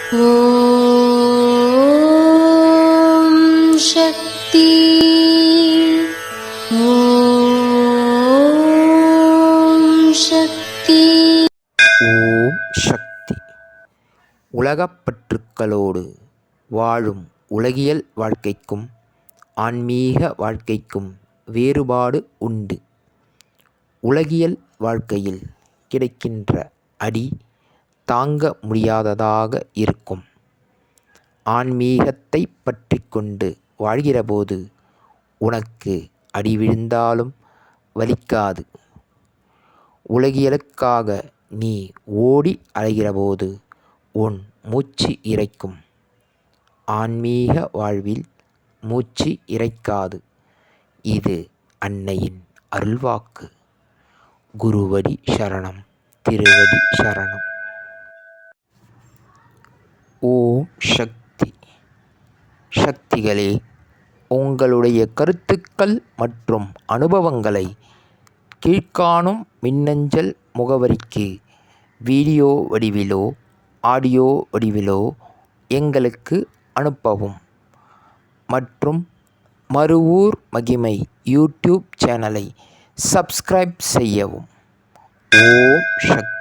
ஓம் சக்தி. ஓம் சக்தி. ஓம் சக்தி. உலகப்பற்றுக்களோடு வாழும் உலகியல் வாழ்க்கைக்கும் ஆன்மீக வாழ்க்கைக்கும் வேறுபாடு உண்டு. உலகியல் வாழ்க்கையில் கிடைக்கின்ற அடி தாங்க முடியாததாக இருக்கும். ஆன்மீகத்தை பற்றி கொண்டு வாழ்கிறபோது உனக்கு அடி விழுந்தாலும் வலிக்காது. உலகியலுக்காக நீ ஓடி அலைகிறபோது உன் மூச்சு இரைக்கும். ஆன்மீக வாழ்வில் மூச்சு இரைக்காது. இது அன்னையின் அருள்வாக்கு. குருவடி சரணம், திருவடி சரணம். ஓம் சக்தி. சக்திகளே, உங்களுடைய கருத்துக்கள் மற்றும் அனுபவங்களை கீழ்காணும் மின்னஞ்சல் முகவரிக்கு வீடியோ வடிவிலோ ஆடியோ வடிவிலோ எங்களுக்கு அனுப்பவும். மற்றும் மறுவூர் மகிமை யூடியூப் சேனலை சப்ஸ்கிரைப் செய்யவும். ஓம் சக்தி.